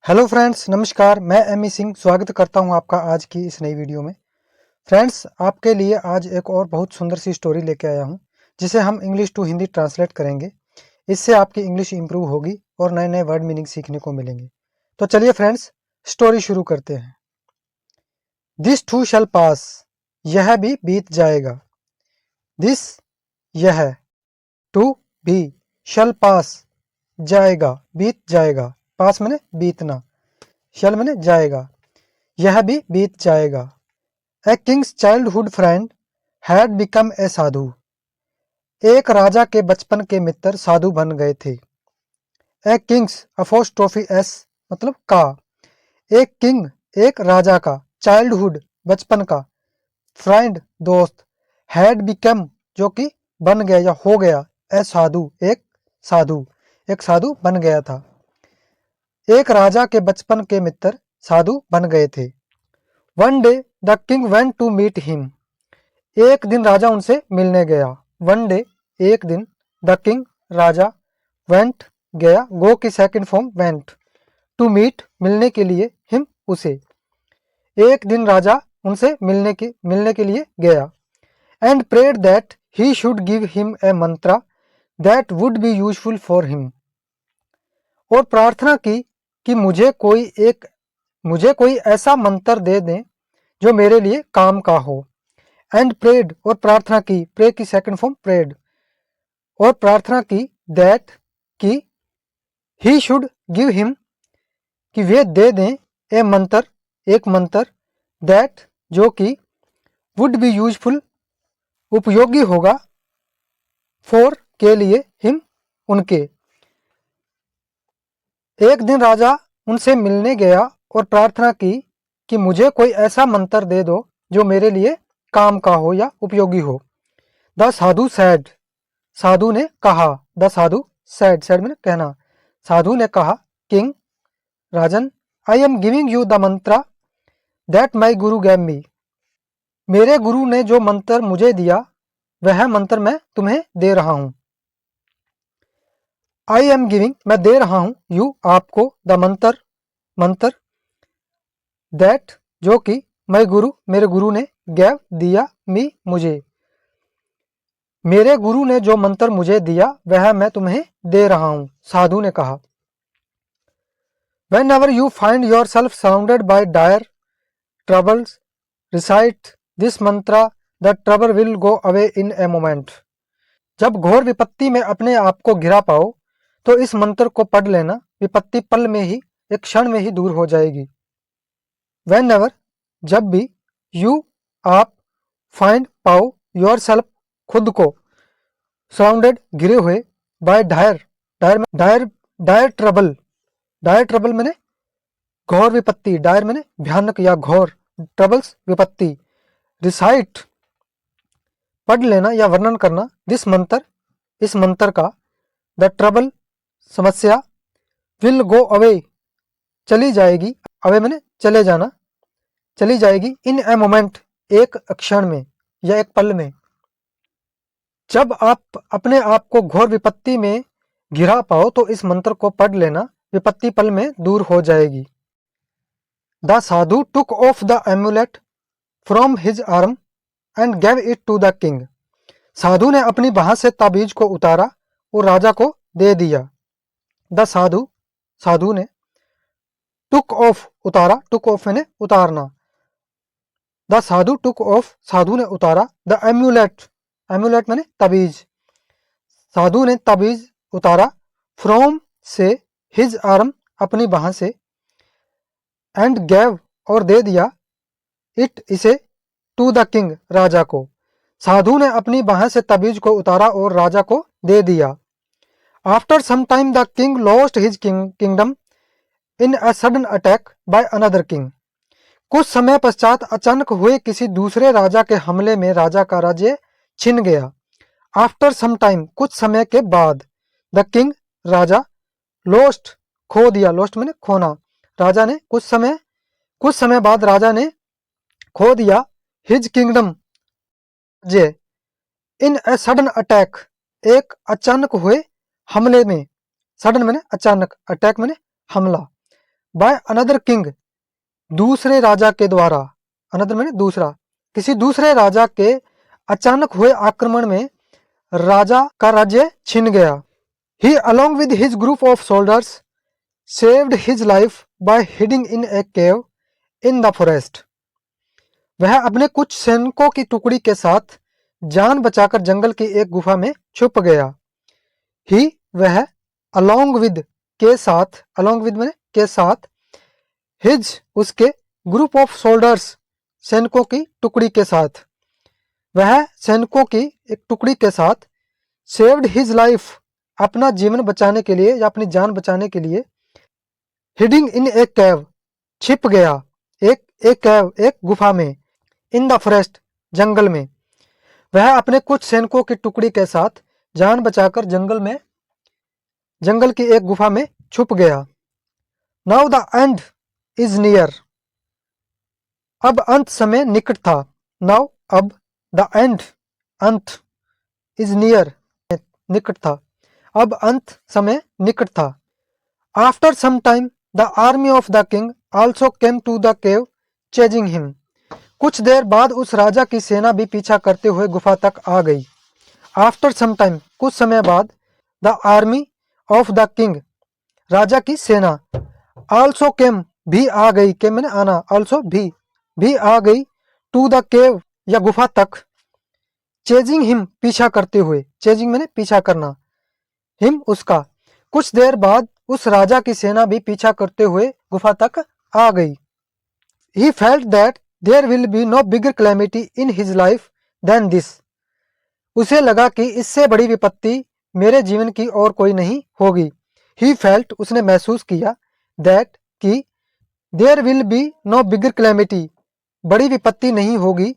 Hello friends, नमस्कार। मैं Amy Singh स्वागत करता हूं आपका आज की इस नई वीडियो में। फ्रेंड्स, आपके लिए आज एक और बहुत सुंदर सी स्टोरी लेके आया हूं, जिसे हम इंग्लिश टू हिंदी ट्रांसलेट करेंगे। इससे आपकी इंग्लिश इंप्रूव होगी और नए नए वर्ड मीनिंग सीखने को मिलेंगे। तो चलिए फ्रेंड्स, स्टोरी शुरू करते हैं। दिस टू शैल पास, यह भी बीत जाएगा। दिस, यह, टू, भी, शैल पास, जाएगा, बीत जाएगा। पास मैंने बीतना, शैल मैंने जाएगा, यह भी बीत जाएगा। A king's childhood friend had become a sadhu, एक राजा के बचपन के मित्र साधु बन गए थे। ए किंग्स अपोस्ट्रोफी एस मतलब का, एक किंग एक राजा का, चाइल्डहुड बचपन का, फ्रेंड दोस्त, हैड बिकम जो कि बन गया या हो गया, ए साधु साधु एक साधु बन गया था। एक राजा के बचपन के मित्र साधु बन गए थे। One day the king went to meet him, एक दिन राजा उनसे मिलने गया। वन डे एक दिन, द किंग राजा, वेंट गया, गो की second form went, to meet मिलने के लिए, हिम उसे। एक दिन राजा उनसे मिलने के लिए गया। And prayed that he should give him a mantra that would be useful for him, और प्रार्थना की कि मुझे कोई ऐसा मंत्र दे दें जो मेरे लिए काम का हो। एंड प्रेड और प्रार्थना की, प्रे की सेकंड फॉर्म प्रेड, और प्रार्थना की दैट कि ही शुड गिव हिम कि वे दे दें ए मंत्र एक मंत्र, दैट जो कि वुड बी यूजफुल उपयोगी होगा, फॉर के लिए, हिम उनके। एक दिन राजा उनसे मिलने गया और प्रार्थना की कि मुझे कोई ऐसा मंत्र दे दो जो मेरे लिए काम का हो या उपयोगी हो। द साधु सैड, साधु ने कहा, द साधु सैड, सैड में कहना, साधु ने कहा, king Rajan, I am giving you the Mantra that my Guru gave मी, मेरे गुरु ने जो मंत्र मुझे दिया वह मंत्र मैं तुम्हें दे रहा हूं। आई एम गिविंग मैं दे रहा हूं, यू आपको, द मंत्र, दैट जो कि, माई गुरु मेरे गुरु ने, गैव दिया, मी मुझे, मेरे गुरु ने जो मंत्र मुझे दिया वह मैं तुम्हें दे रहा हूं, साधु ने कहा। Whenever you find yourself surrounded by dire troubles, recite this mantra, the trouble will go away in a moment. जब घोर विपत्ति में अपने आप को घिरा पाओ तो इस मंत्र को पढ़ लेना, विपत्ति पल में ही, एक क्षण में ही दूर हो जाएगी। Whenever जब भी, you आप, find पाओ, yourself खुद को, surrounded घिरे हुए, by dire trouble, dire trouble मैंने घोर विपत्ति, डायर मैंने भयानक या घोर, ट्रबल्स विपत्ति, रिसाइट पढ़ लेना या वर्णन करना, दिस मंत्र इस मंत्र का, द ट्रबल समस्या, विल गो अवे चली जाएगी, अवे मैंने चले जाना, चली जाएगी, इन ए मोमेंट एक क्षण में या एक पल में। जब आप अपने आप को घोर विपत्ति में घिरा पाओ तो इस मंत्र को पढ़ लेना, विपत्ति पल में दूर हो जाएगी। The sadhu took off the amulet from his arm and gave it to the king, साधु ने अपनी बाह से ताबीज को उतारा और राजा को दे दिया। द साधु ने, टुक ऑफ उतारा, टुक ऑफ मैंने उतारना, द साधु टुक ऑफ साधु ने उतारा, द एम्यूलेट मैंने ताबीज, साधु ने ताबीज उतारा, फ्रॉम से, हिज आर्म अपनी बाह से, एंड गैव और दे दिया, इट इसे, टू द किंग राजा को, साधु ने अपनी बाह से ताबीज को उतारा और राजा को दे दिया। After some time the king lost his kingdom in a sudden attack by another king, कुछ समय पश्चात अचानक हुए किसी दूसरे राजा के हमले में राजा का राज्य छिन गया। आफ्टर सम टाइम कुछ समय के बाद, द किंग राजा, लॉस्ट खो दिया, लॉस्ट मैंने खोना, राजा ने कुछ समय बाद राजा ने खो दिया, his kingdom J, in a sudden attack एक अचानक हुए हमले में, सडन मैंने अचानक, अटैक मैंने हमला, बाय अनदर किंग, दूसरे राजा के द्वारा, अनदर मैंने दूसरा, किसी दूसरे राजा के अचानक हुए आक्रमण में राजा का राज्य छिन गया। He along with his group of soldiers saved his life by hiding in a cave in the forest. वह अपने कुछ सैनिकों की टुकड़ी के साथ जान बचाकर जंगल की एक गुफा में छुप गया। ही वह, अलॉन्ग विद के साथ, अलॉन्ग विद मैंने के साथ, हिज उसके, ग्रुप ऑफ सोल्जर्स सैनिकों की टुकड़ी के साथ, वह सैनिकों की एक टुकड़ी के साथ, सेव्ड हिज लाइफ अपना जीवन बचाने के लिए या अपनी जान बचाने के लिए, हिडिंग इन ए कैव छिप गया, एक कैव एक गुफा में, इन द फॉरेस्ट जंगल में। वह अपने कुछ सैनिकों की टुकड़ी के साथ जान बचाकर जंगल की एक गुफा में छुप गया। Now the end is near, अब अंत समय निकट था। नाउ अब, द एंड अंत, इज नियर निकट था, अब अंत समय निकट था। After some time the army of the king also came to the cave chasing him, कुछ देर बाद उस राजा की सेना भी पीछा करते हुए गुफा तक आ गई। आफ्टर सम टाइम कुछ समय बाद, the army of the king राजा की सेना, ऑल्सो केम भी आ गई, केम मैंने आना, ऑल्सो भी आ गई, टू द केव या गुफा तक, चेजिंग हिम पीछा करते हुए, चेजिंग मैंने पीछा करना, हिम उसका, कुछ देर बाद उस राजा की सेना भी पीछा करते हुए गुफा तक आ गई। He felt that there will be no bigger calamity in his life than this, उसे लगा कि इससे बड़ी विपत्ति मेरे जीवन की और कोई नहीं होगी। He felt उसने महसूस किया, that कि there will be no bigger calamity बड़ी विपत्ति नहीं होगी,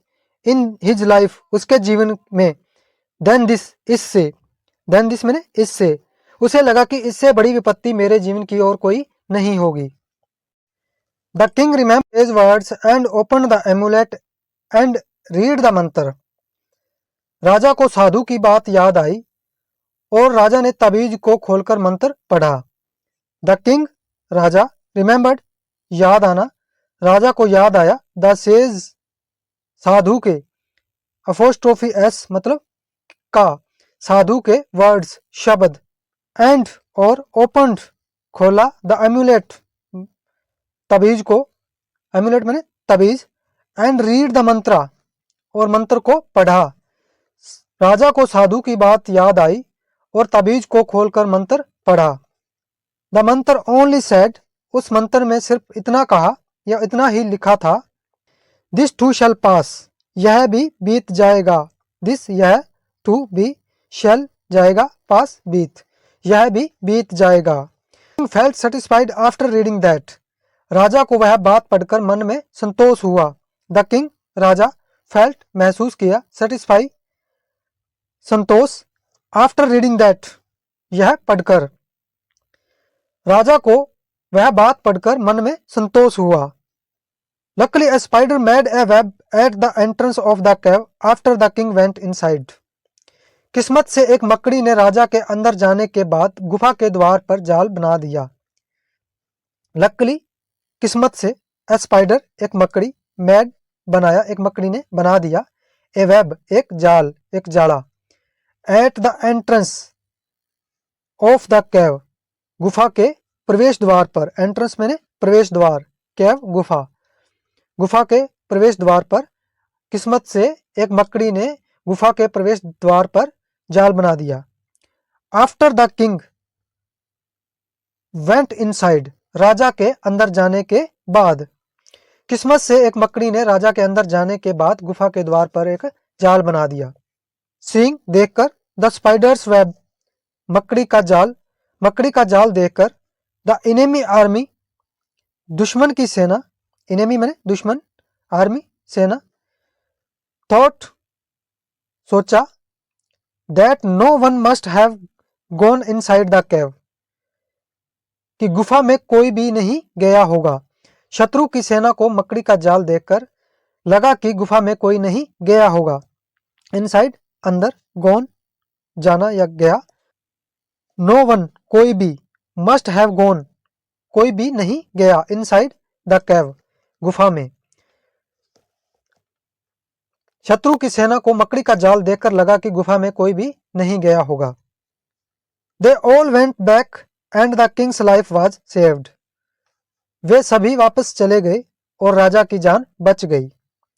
in his life उसके जीवन में, than this इससे, than this मैंने इससे, उसे लगा कि इससे बड़ी विपत्ति मेरे जीवन की और कोई नहीं होगी। The king remembered his words and opened the amulet and read the mantra. राजा को साधु की बात याद आई और राजा ने ताबीज को खोलकर मंत्र पढ़ा। The king राजा, remembered याद आना, राजा को याद आया, the sage साधु के, apostrophe s मतलब का, साधु के words शब्द, and और opened खोला, the amulet तबीज को, एमुलेट मैंने तबीज, एंड रीड द मंत्रा और मंत्र को पढ़ा। राजा को साधु की बात याद आई और तबीज को खोलकर मंत्र पढ़ा। द मंत्र ओनली सेड, उस मंत्र में सिर्फ इतना कहा या इतना ही लिखा था, दिस टू शैल पास, यह भी बीत जाएगा, दिस यह, टू भी, शैल जाएगा, पास बीत, यह भी बीत जाएगा। Felt satisfied after reading that, राजा को वह बात पढ़कर मन में संतोष हुआ। द किंग राजा, फेल्ट महसूस किया, satisfy Santosh, after reading that यह पढ़कर, राजा को वह बात पढ़कर मन में संतोष हुआ। Luckily A spider made a web at the entrance of the cave after the king went inside, किस्मत से एक मकड़ी ने राजा के अंदर जाने के बाद गुफा के द्वार पर जाल बना दिया। लकली किस्मत से, ए स्पाइडर एक मकड़ी, मैड बनाया एक मकड़ी ने बना दिया, ए वेब एक जाल एक जाला, at the entrance of the cave गुफा के प्रवेश द्वार पर, एंट्रेंस मैंने प्रवेश द्वार, केव गुफा, गुफा के प्रवेश द्वार पर किस्मत से एक मकड़ी ने गुफा के प्रवेश द्वार पर जाल बना दिया। After the king went inside, राजा के अंदर जाने के बाद, किस्मत से एक मकड़ी ने राजा के अंदर जाने के बाद गुफा के द्वार पर एक जाल बना दिया। सीइंग देखकर, द स्पाइडर्स वेब मकड़ी का जाल देखकर, द इनेमी आर्मी दुश्मन की सेना, इनेमी मैंने दुश्मन, आर्मी सेना, थॉट सोचा, that no one must have gone inside the cave, कि गुफा में कोई भी नहीं गया होगा। शत्रु की सेना को मकड़ी का जाल देखकर लगा कि गुफा में कोई नहीं गया होगा। इनसाइड अंदर, गॉन जाना या गया, नो वन कोई भी, मस्ट हैव गॉन कोई भी नहीं गया। इनसाइड द कैव, गुफा में। शत्रु की सेना को मकड़ी का जाल देखकर लगा कि गुफा में कोई भी नहीं गया होगा। They all went back and the king's life was saved. वे सभी वापस चले गए और राजा की जान बच गई।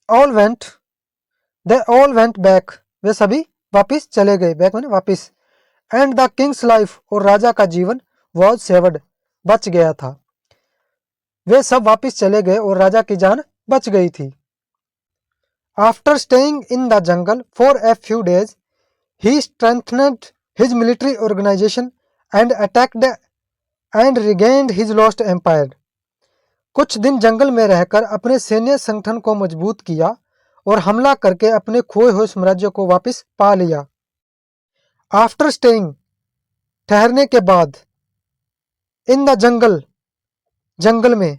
All went, they all went back, वे सभी वापस चले गए, बैक माने वापस। एंड द किंग्स लाइफ, और राजा का जीवन वाज सेव्ड, बच गया था। वे सब वापस चले गए और राजा की जान बच गई थी। After staying in the jungle for a few days, he strengthened his military organisation and attacked and regained his lost empire. कुछ दिन जंगल में रहकर अपने सैन्य संगठन को मजबूत किया और हमला करके अपने खोए हुए साम्राज्य को वापस पा लिया। आफ्टर स्टेइंग, ठहरने के बाद। इन द जंगल, जंगल में।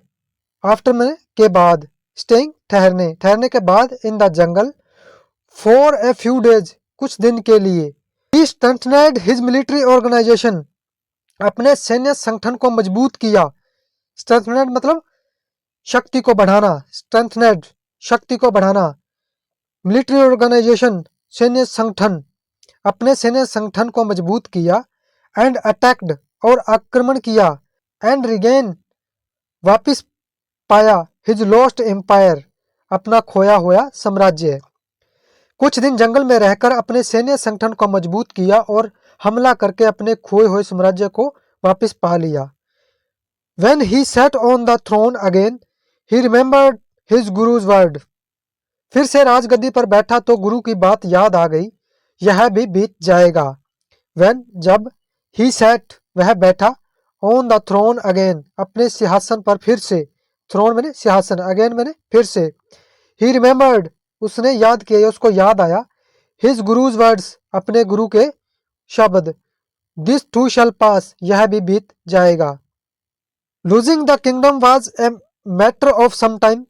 आफ्टर में के बाद, स्टेइंग ठहरने, ठहरने के बाद। इन the jungle for a few days, कुछ दिन के लिए। ही स्ट्रेंथनेड हिज मिलिट्री ऑर्गेनाइजेशन, अपने सैन्य संगठन को मजबूत किया। स्ट्रेंथनेड मतलब शक्ति को बढ़ाना, स्ट्रेंथनेड शक्ति को बढ़ाना। मिलिट्री ऑर्गेनाइजेशन सैन्य संगठन, अपने सैन्य संगठन को मजबूत किया। एंड अटैक्ड, और आक्रमण किया। एंड रिगेन, वापिस पाया। हिज लॉस्ट एम्पायर, अपना खोया हुआ साम्राज्य। कुछ दिन जंगल में रहकर अपने सैन्य संगठन को मजबूत किया और हमला करके अपने खोए हुए साम्राज्य को वापस पा लिया। When he sat on the throne again, he remembered his guru's word. फिर से राजगद्दी पर बैठा तो गुरु की बात याद आ गई, यह भी बीत जाएगा। When, जब, he sat, वह बैठा, on the throne again, अपने सिंहासन पर फिर से। throne मैंने सिंहासन, again मैंने फिर से। He remembered, उसने याद किया, उसको याद आया। His guru's words, अपने गुरु के शब्द। This too shall pass, यह भी बीत जाएगा। Losing the kingdom was a matter of some time.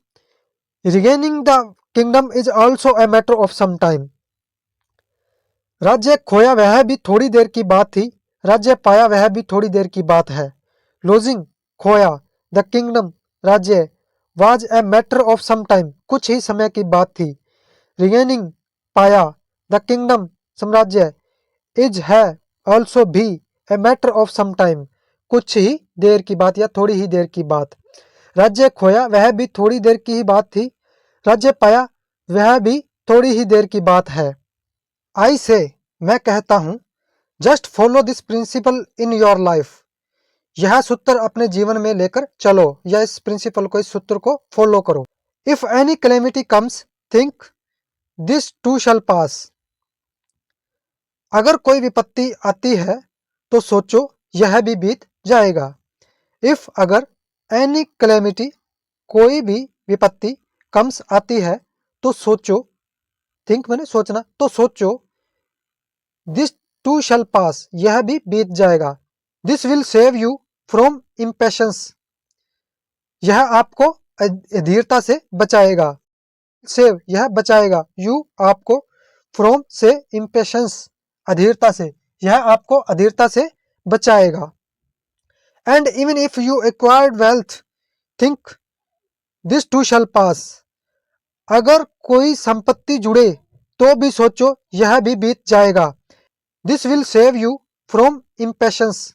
Regaining the kingdom is also a matter of some time. राज्य खोया वह भी थोड़ी देर की बात थी, राज्य पाया वह भी थोड़ी देर की बात है। Losing, खोया, the kingdom, राज्य, was a matter of some time, कुछ ही समय की बात थी। Regaining, पाया, the kingdom, साम्राज्य, is है, also भी, a matter of some time, कुछ ही देर की बात या थोड़ी ही देर की बात। राज्य खोया वह भी थोड़ी देर की ही बात थी, राज्य पाया वह भी थोड़ी ही देर की बात है। आई से, मैं कहता हूं, just follow this principle in your life, यह सूत्र अपने जीवन में लेकर चलो, या इस प्रिंसिपल को, इस सूत्र को फॉलो करो। If any calamity comes, think this too shall pass. अगर कोई विपत्ति आती है तो सोचो यह भी बीत जाएगा। इफ, अगर, एनी कैलेमिटी, कोई भी विपत्ति, कम्स, आती है, तो सोचो, थिंक मैंने सोचना, तो सोचो, दिस टू शैल पास, यह भी बीत जाएगा। This will save you from impatience, यह आपको अधीरता से बचाएगा। सेव, यह बचाएगा। यू, आपको, फ्रॉम, से, इम्पेशंस, अधीरता से, यह आपको अधीरता से बचाएगा। And even if you acquired wealth, think this too shall pass. अगर कोई संपत्ति जुड़े तो भी सोचो यह भी बीत जाएगा। This will save you from impatience,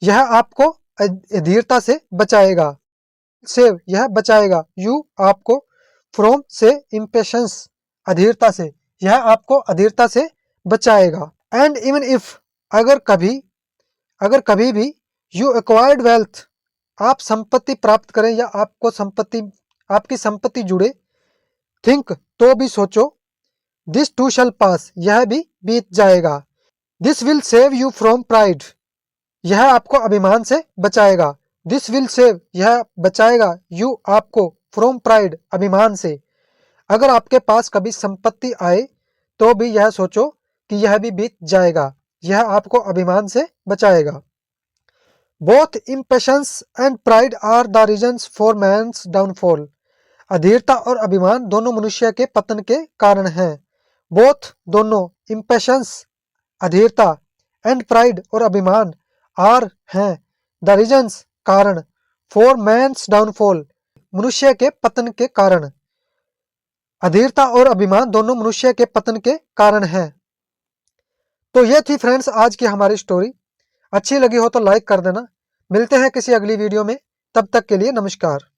यह आपको अधीरता से बचाएगा। सेव, यह बचाएगा। यू, आपको, फ्रॉम, से, इम्पेशंस, अधीरता से, यह आपको अधीरता से बचाएगा। एंड इवन इफ, अगर कभी भी, यू एक्वायर्ड वेल्थ, आप संपत्ति प्राप्त करें या आपको आपकी संपत्ति जुड़े, थिंक, तो भी सोचो, दिस टू शैल पास, यह भी बीत जाएगा। This will save you from pride, यह आपको अभिमान से बचाएगा। दिस विल सेव, यह बचाएगा, यू, आपको, फ्रॉम प्राइड, अभिमान से। अगर आपके पास कभी संपत्ति आए तो भी यह सोचो कि यह भी बीत जाएगा, यह आपको अभिमान से बचाएगा। Both impatience and pride are the reasons for man's downfall, अधीरता और अभिमान दोनों मनुष्य के पतन के कारण हैं। बोथ, दोनों, इम्पेशंस, अधीरता, एंड प्राइड, और अभिमान, आर, हैं, द रीजन्स, कारण, फॉर मैन्स डाउनफॉल, मनुष्य के पतन के कारण। अधीरता और अभिमान दोनों मनुष्य के पतन के कारण हैं। तो ये थी फ्रेंड्स आज की हमारी स्टोरी। अच्छी लगी हो तो लाइक कर देना। मिलते हैं किसी अगली वीडियो में, तब तक के लिए नमस्कार।